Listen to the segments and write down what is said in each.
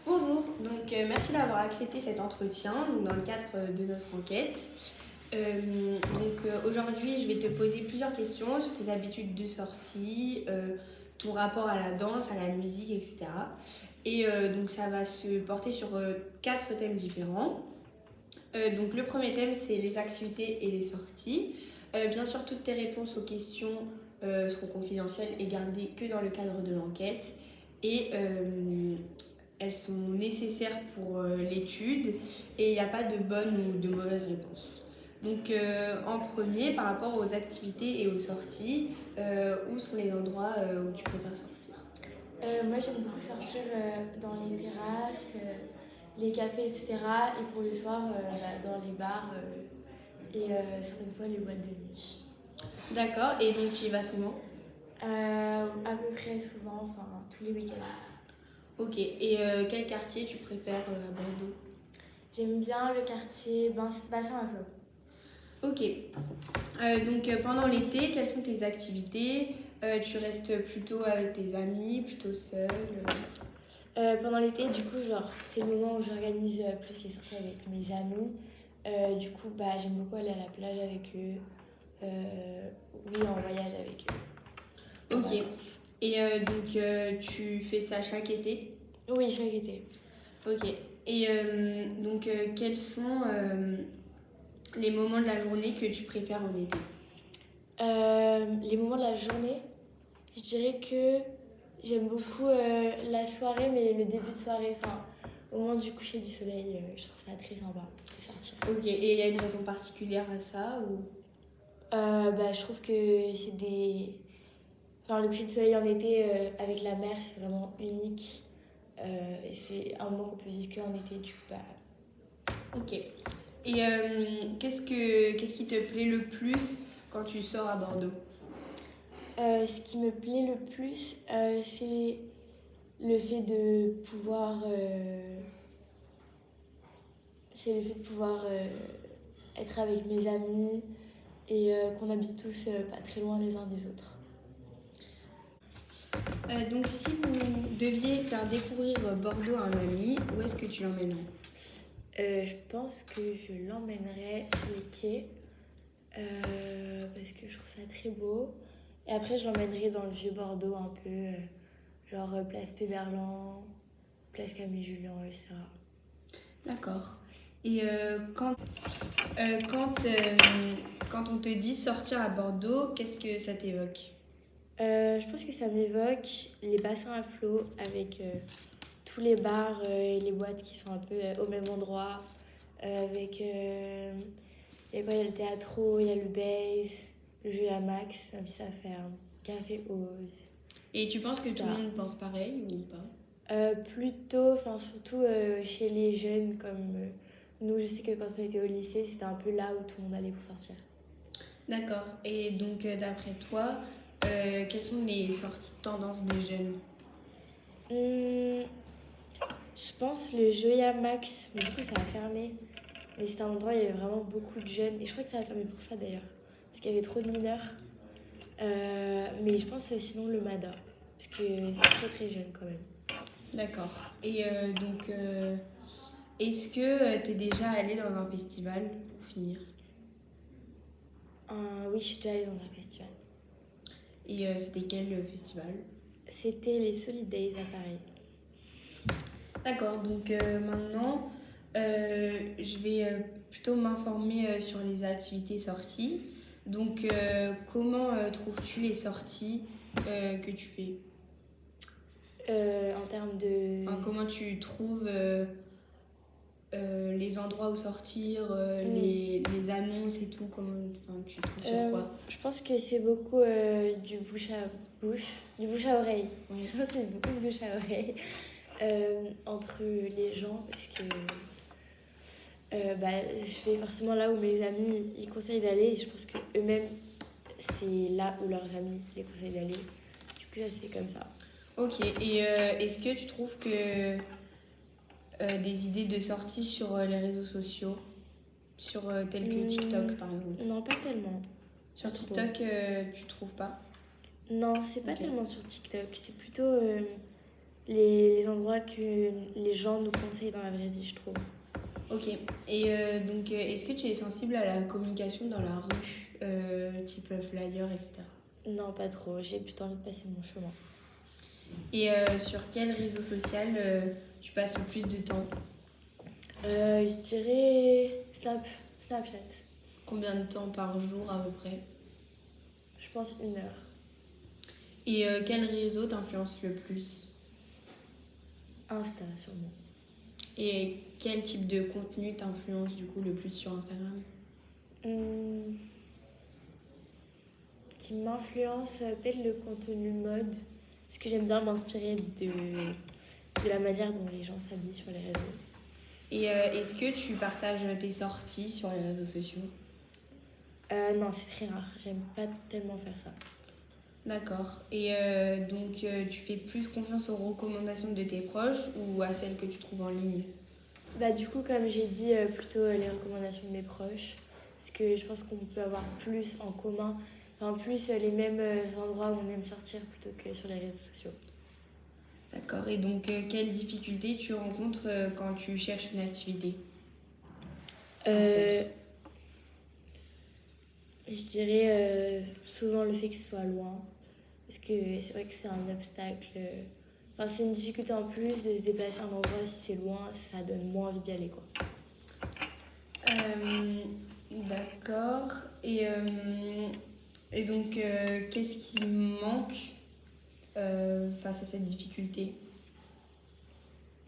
Bonjour, merci d'avoir accepté cet entretien dans le cadre de notre enquête. Aujourd'hui, je vais te poser plusieurs questions sur tes habitudes de sortie, ton rapport à la danse, à la musique, etc. Ça va se porter sur quatre thèmes différents. Le premier thème, c'est les activités et les sorties. Bien sûr, toutes tes réponses aux questions seront confidentielles et gardées que dans le cadre de l'enquête. Et elles sont nécessaires pour l'étude et il n'y a pas de bonne ou de mauvaise réponse. En premier, par rapport aux activités et aux sorties, où sont les endroits où tu préfères sortir? Moi, j'aime beaucoup sortir dans les terrasses, les cafés, etc. Et pour le soir, dans les bars certaines fois les boîtes de nuit. D'accord, et donc tu y vas souvent? À peu près souvent, enfin tous les week-ends. Ok, et quel quartier tu préfères à Bordeaux? J'aime bien le quartier Bassin à Flot. Ok, pendant l'été, quelles sont tes activités? Tu restes plutôt avec tes amis, plutôt seule? Pendant l'été, du coup, genre, c'est le moment où j'organise plus les sorties avec mes amis. J'aime beaucoup aller à la plage avec eux. Oui, en voyage avec eux. En Ok, vacances. et tu fais ça chaque été? Oui, chaque été. Ok, et quels sont les moments de la journée que tu préfères en été? Les moments de la journée, je dirais que j'aime beaucoup la soirée, mais le début de soirée, enfin, au moment du coucher du soleil, je trouve ça très sympa de sortir. Ok, et il y a une raison particulière à ça ou... Je trouve que c'est des. Enfin, le coucher de soleil en été avec la mer, c'est vraiment unique. Et c'est un moment qu'on peut vivre qu'en été, du coup, Ok, et qu'est-ce qui te plaît le plus quand tu sors à Bordeaux? Ce qui me plaît le plus, c'est le fait de pouvoir. C'est le fait de pouvoir être avec mes amis et qu'on habite tous pas très loin les uns des autres. Si vous deviez faire découvrir Bordeaux à un ami, où est-ce que tu l'emmènerais? Je pense que je l'emmènerais sur les quais parce que je trouve ça très beau. Et après, je l'emmènerais dans le vieux Bordeaux un peu, place Péberlan, place Camille Julien, etc. D'accord. Et quand, quand on te dit sortir à Bordeaux, qu'est-ce que ça t'évoque? Je pense que ça m'évoque les bassins à flot avec tous les bars et les boîtes qui sont un peu au même endroit. Avec. Il y a le théâtro, il y a le base, le jeu à max, même si ça ferme. Café Ose, Et tu penses que tout le etc. monde pense pareil ou pas? Plutôt, enfin surtout chez les jeunes comme nous, je sais que quand on était au lycée, c'était un peu là où tout le monde allait pour sortir. D'accord. Et d'après toi, quelles sont les sorties de tendance des jeunes? Hum, je pense le Joya Max, mais du coup ça a fermé. Mais c'était un endroit où il y avait vraiment beaucoup de jeunes. Et je crois que ça a fermé pour ça d'ailleurs. Parce qu'il y avait trop de mineurs. Mais je pense sinon le MADA. Parce que c'est très très jeune quand même. D'accord. Et est-ce que tu es déjà allé dans un festival pour finir? Oui, je suis déjà allée dans un festival. Et c'était quel festival? C'était les Solid Days à Paris. D'accord, maintenant, je vais plutôt m'informer sur les activités sorties. Comment trouves-tu les sorties que tu fais? En termes de. Enfin, comment tu trouves les endroits où sortir, Hmm. les annonces et tout, enfin, tu trouves sur quoi? Je pense que c'est beaucoup du bouche à bouche, du bouche à oreille. Oui. Je pense que c'est beaucoup de bouche à oreille entre les gens parce que je vais forcément là où mes amis ils conseillent d'aller et je pense que eux-mêmes c'est là où leurs amis les conseillent d'aller. Du coup, ça se fait comme ça. Ok, et est-ce que tu trouves que des idées de sortie sur les réseaux sociaux, tels que TikTok par exemple? Non, pas tellement. Pas Sur trop. TikTok, tu trouves pas? Non, c'est pas Ok. tellement sur TikTok. C'est plutôt les endroits que les gens nous conseillent dans la vraie vie, je trouve. Ok. Et donc, est-ce que tu es sensible à la communication dans la rue, type flyer, etc. Non, pas trop. J'ai plutôt envie de passer mon chemin. Et sur quel réseau social tu passes le plus de temps? Je dirais Snapchat. Combien de temps par jour à peu près? Je pense 1 heure. Et quel réseau t'influence le plus? Insta, sûrement. Et quel type de contenu t'influence du coup le plus sur Instagram? Qui m'influence, peut-être le contenu mode. Parce que j'aime bien m'inspirer de la manière dont les gens s'habillent sur les réseaux. Et est-ce que tu partages tes sorties sur les réseaux sociaux? Non, c'est très rare. J'aime pas tellement faire ça. D'accord. Et donc tu fais plus confiance aux recommandations de tes proches ou à celles que tu trouves en ligne? Bah, du coup, comme j'ai dit, plutôt les recommandations de mes proches. Parce que je pense qu'on peut avoir plus en commun. Enfin, plus les mêmes endroits où on aime sortir plutôt que sur les réseaux sociaux. D'accord. Et donc quelles difficultés tu rencontres quand tu cherches une activité à Euh, faire? je dirais souvent le fait que ce soit loin. Parce que c'est vrai que c'est un obstacle. Enfin, c'est une difficulté en plus de se déplacer à un endroit. Si c'est loin, ça donne moins envie d'y aller, quoi. D'accord. Et donc qu'est-ce qui manque face à cette difficulté?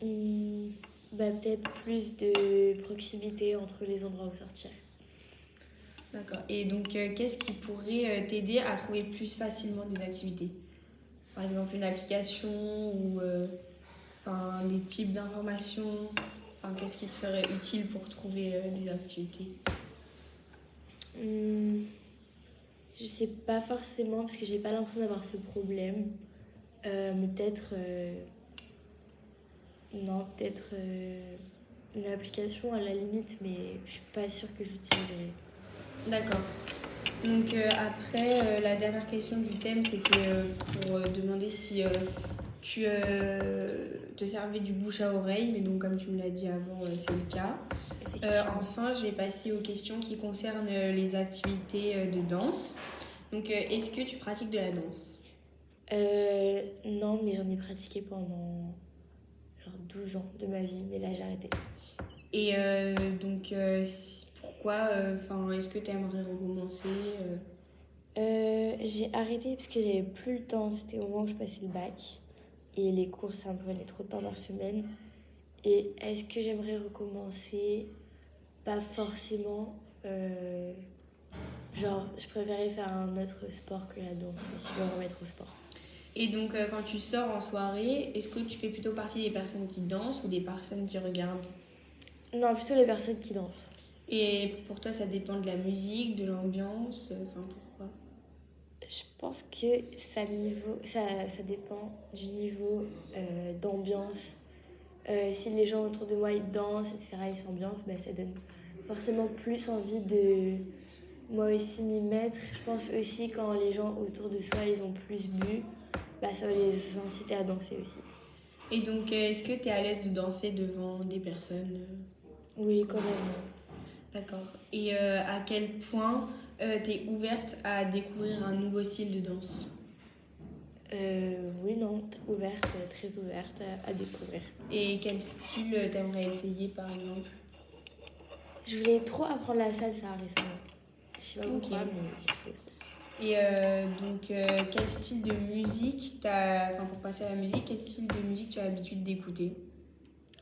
Bah, peut-être plus de proximité entre les endroits où sortir. D'accord. Et donc qu'est-ce qui pourrait t'aider à trouver plus facilement des activités? Par exemple une application ou enfin, des types d'informations. Enfin, qu'est-ce qui te serait utile pour trouver des activités? Hum, je sais pas forcément parce que j'ai pas l'impression d'avoir ce problème. Mais peut-être. Non, peut-être une application à la limite, mais je suis pas sûre que j'utiliserai. D'accord. Donc après, la dernière question du thème, c'était pour demander si tu te servais du bouche à oreille, mais donc comme tu me l'as dit avant, c'est le cas. Effectivement. Enfin, je vais passer aux questions qui concernent les activités de danse. Donc, est-ce que tu pratiques de la danse? Non, mais j'en ai pratiqué pendant genre 12 ans de ma vie, mais là j'ai arrêté. Et donc, pourquoi enfin, est-ce que tu aimerais recommencer J'ai arrêté parce que j'avais plus le temps. C'était au moment où je passais le bac. Et les cours, ça me prenait trop de temps par semaine. Et est-ce que j'aimerais recommencer? Pas forcément. Genre, je préférais faire un autre sport que la danse, si je veux me remettre au sport. Et donc, quand tu sors en soirée, est-ce que tu fais plutôt partie des personnes qui dansent ou des personnes qui regardent? Non, plutôt les personnes qui dansent. Et pour toi, ça dépend de la musique, de l'ambiance, enfin pourquoi? Je pense que ça dépend du niveau d'ambiance. Si les gens autour de moi ils dansent, etc., ils s'ambiancent, bah, ça donne forcément plus envie de moi aussi m'y mettre. Je pense aussi quand les gens autour de soi ils ont plus bu, bah, ça va les inciter à danser aussi. Et donc, est-ce que tu es à l'aise de danser devant des personnes Oui, quand même. D'accord. Et à quel point tu es ouverte à découvrir un nouveau style de danse? Oui, non, ouverte, très ouverte à découvrir. Et quel style t'aimerais essayer par exemple? Je voulais trop apprendre la salsa récemment. Je sais pas Ok. pourquoi, mais je voulais trop. Et donc, quel style de musique enfin pour passer à la musique, quel style de musique tu as l'habitude d'écouter?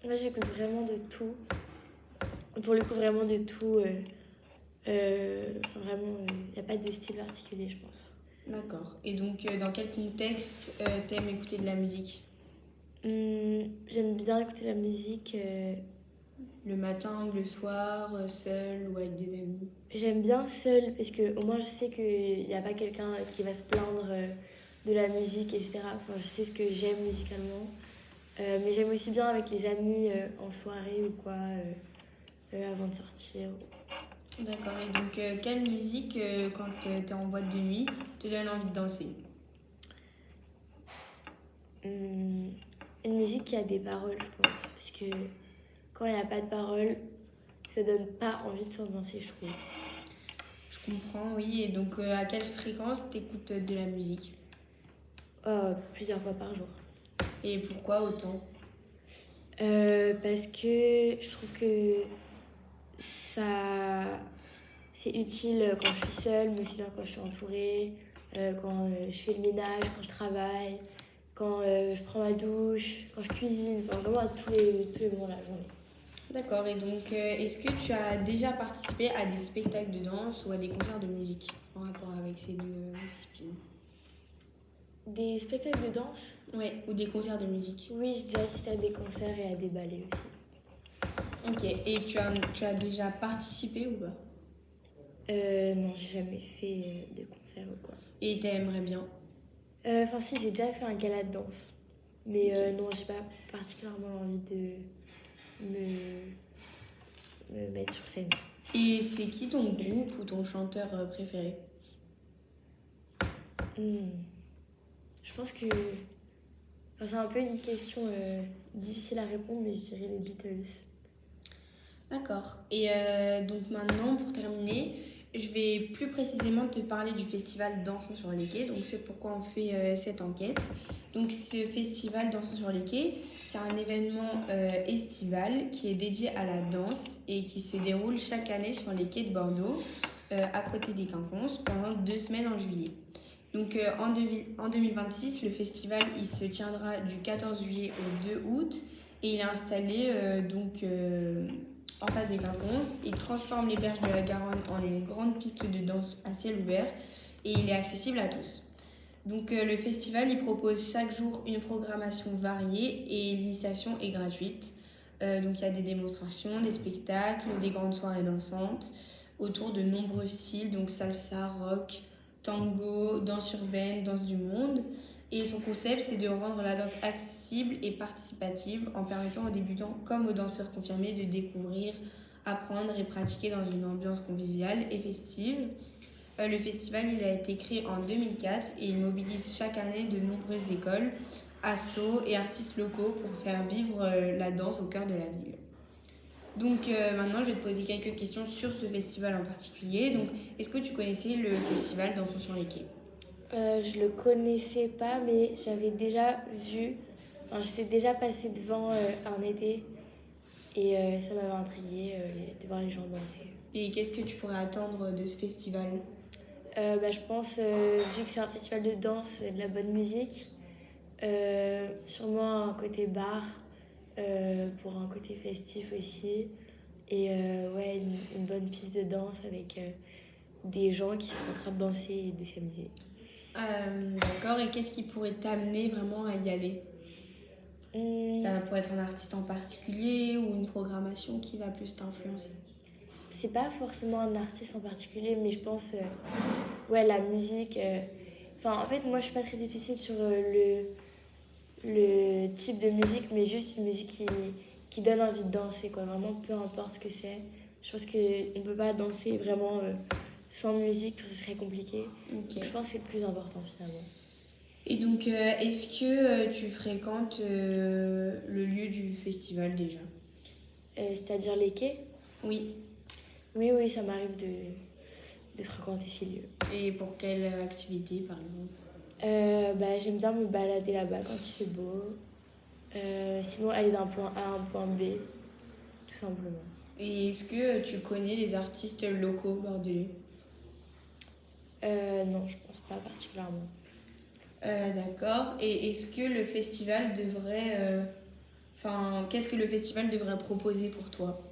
Moi, j'écoute vraiment de tout. Pour le coup, vraiment de tout. Vraiment, il n'y a pas de style particulier, je pense. D'accord. Et donc, dans quel contexte t'aimes écouter de la musique? J'aime bien écouter la musique. Le matin ou le soir, seul ou avec des amis? J'aime bien seule parce que au moins je sais qu'il n'y a pas quelqu'un qui va se plaindre de la musique, etc. Enfin, je sais ce que j'aime musicalement. Mais j'aime aussi bien avec les amis en soirée ou quoi, avant de sortir. D'accord. Et donc, quelle musique, quand t'es en boîte de nuit, te donne envie de danser? Hum, Une musique qui a des paroles, je pense. Parce que quand il n'y a pas de paroles, ça donne pas envie de s'ambiancer, je trouve. Je comprends, oui. Et donc, à quelle fréquence t'écoutes de la musique? Plusieurs fois par jour. Et pourquoi autant? Parce que je trouve que ça c'est utile quand je suis seule, mais aussi bien quand je suis entourée, quand je fais le ménage, quand je travaille, quand je prends ma douche, quand je cuisine, enfin vraiment à tous les moments de la journée. D'accord. Et donc, est-ce que tu as déjà participé à des spectacles de danse ou à des concerts de musique en rapport avec ces deux disciplines? Des spectacles de danse? Ouais, ou des concerts de musique. Oui, j'ai déjà assisté à des concerts et à des ballets aussi. Ok. Et tu as déjà participé ou pas? Non, j'ai jamais fait de concert ou quoi. Et t'aimerais bien? Enfin si, j'ai déjà fait un gala de danse. Mais Ok. non, j'ai pas particulièrement envie de me mettre sur scène. Et c'est qui ton groupe ou ton chanteur préféré? Hmm. Je pense que enfin, c'est un peu une question difficile à répondre, mais je dirais les Beatles. D'accord. Et donc maintenant, pour terminer, je vais plus précisément te parler du festival Dansons sur les quais. Donc c'est pourquoi on fait cette enquête. Donc ce festival Dansons sur les quais, c'est un événement estival qui est dédié à la danse et qui se déroule chaque année sur les quais de Bordeaux, à côté des Quinconces, pendant 2 semaines en juillet. Donc en 2026, le festival il se tiendra du 14 juillet au 2 août et il est installé en face des Quinconces. Il transforme les berges de la Garonne en une grande piste de danse à ciel ouvert et il est accessible à tous. Donc le festival il propose chaque jour une programmation variée et l'initiation est gratuite. Donc il y a des démonstrations, des spectacles, des grandes soirées dansantes autour de nombreux styles, donc salsa, rock, tango, danse urbaine, danse du monde. Et son concept, c'est de rendre la danse accessible et participative en permettant aux débutants comme aux danseurs confirmés de découvrir, apprendre et pratiquer dans une ambiance conviviale et festive. Le festival il a été créé en 2004 et il mobilise chaque année de nombreuses écoles, assos et artistes locaux pour faire vivre la danse au cœur de la ville. Donc maintenant, je vais te poser quelques questions sur ce festival en particulier. Donc, est-ce que tu connaissais le festival Dansons sur les quais? Je le connaissais pas, mais j'avais déjà vu, enfin, j'étais déjà passée devant un été et ça m'avait intriguée de voir les gens danser. Et qu'est-ce que tu pourrais attendre de ce festival? Je pense, vu que c'est un festival de danse, de la bonne musique, sûrement un côté bar pour un côté festif aussi. Et ouais, une bonne piste de danse avec des gens qui sont en train de danser et de s'amuser. D'accord, et qu'est-ce qui pourrait t'amener vraiment à y aller? Ça pourrait être un artiste en particulier ou une programmation qui va plus t'influencer? C'est pas forcément un artiste en particulier, mais je pense, ouais, la musique. Enfin, en fait, moi, je suis pas très difficile sur le type de musique, mais juste une musique qui donne envie de danser, quoi. Vraiment, peu importe ce que c'est. Je pense qu'on peut pas danser vraiment sans musique, ce serait compliqué. Ok. Donc, je pense que c'est le plus important finalement. Et donc, est-ce que tu fréquentes le lieu du festival déjà? C'est-à-dire les quais. Oui. Oui, oui, ça m'arrive de fréquenter ces lieux. Et pour quelle activité, par exemple? J'aime bien me balader là-bas quand il fait beau. Sinon, aller d'un point A à un point B, tout simplement. Et est-ce que tu connais les artistes locaux bordelais? Non, je pense pas particulièrement. D'accord. Et est-ce que le festival devrait... Enfin, qu'est-ce que le festival devrait proposer pour toi?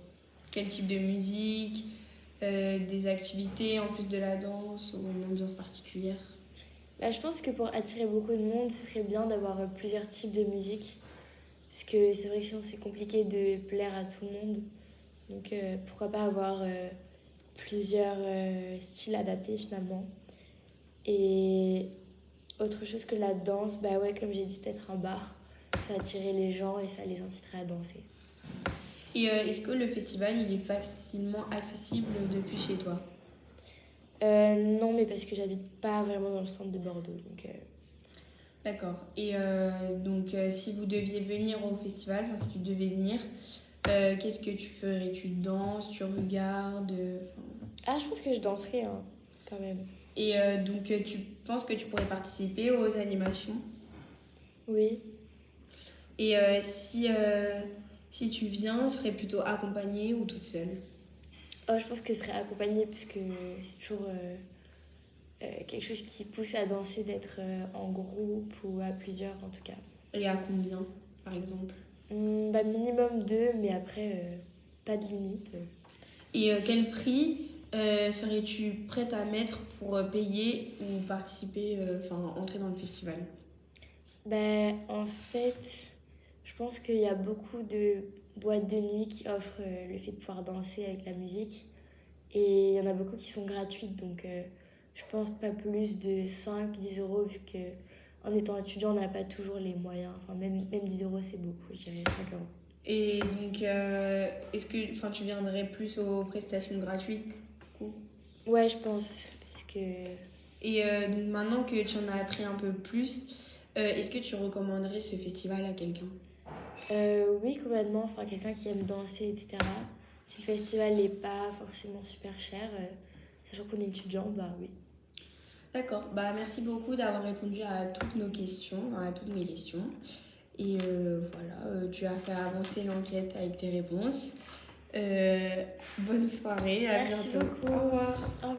Quel type de musique? Des activités en plus de la danse ou une ambiance particulière? Je pense que pour attirer beaucoup de monde, ce serait bien d'avoir plusieurs types de musique. Parce que c'est vrai que sinon c'est compliqué de plaire à tout le monde. Donc pourquoi pas avoir plusieurs styles adaptés finalement. Et autre chose que la danse, bah ouais, comme j'ai dit, peut-être un bar. Ça attirait les gens et ça les inciterait à danser. Et est-ce que le festival il est facilement accessible depuis chez toi? Non, mais parce que j'habite pas vraiment dans le centre de Bordeaux. Donc, D'accord. Et donc, si vous deviez venir au festival, enfin, si tu devais venir, qu'est-ce que tu ferais? Tu danses, tu regardes, Ah, je pense que je danserai, hein, quand même. et donc, tu penses que tu pourrais participer aux animations? Oui. Et si tu viens, tu serais plutôt accompagnée ou toute seule? Oh, je pense que je serai accompagnée puisque c'est toujours quelque chose qui pousse à danser d'être en groupe ou à plusieurs en tout cas. Et à combien, par exemple? Bah, minimum deux, mais après, pas de limite. Et quel prix serais-tu prête à mettre pour payer ou participer, enfin entrer dans le festival? Bah, en fait, je pense qu'il y a beaucoup de boîtes de nuit qui offrent le fait de pouvoir danser avec la musique. Et il y en a beaucoup qui sont gratuites, donc je pense pas plus de 5-10 € vu que en étant étudiant, on n'a pas toujours les moyens. Enfin, même 10 euros, c'est beaucoup, je dirais 5 euros. Et donc, est-ce que enfin, tu viendrais plus aux prestations gratuites, du coup? Ouais, je pense, parce que Et donc maintenant que tu en as appris un peu plus, est-ce que tu recommanderais ce festival à quelqu'un? oui, complètement, enfin, quelqu'un qui aime danser, etc. Si le festival n'est pas forcément super cher, sachant qu'on est étudiant, bah oui. D'accord, bah merci beaucoup d'avoir répondu à toutes nos questions, à toutes mes questions. Et voilà, tu as fait avancer l'enquête avec tes réponses. Bonne soirée, à Merci bientôt. beaucoup. Au revoir. Au revoir.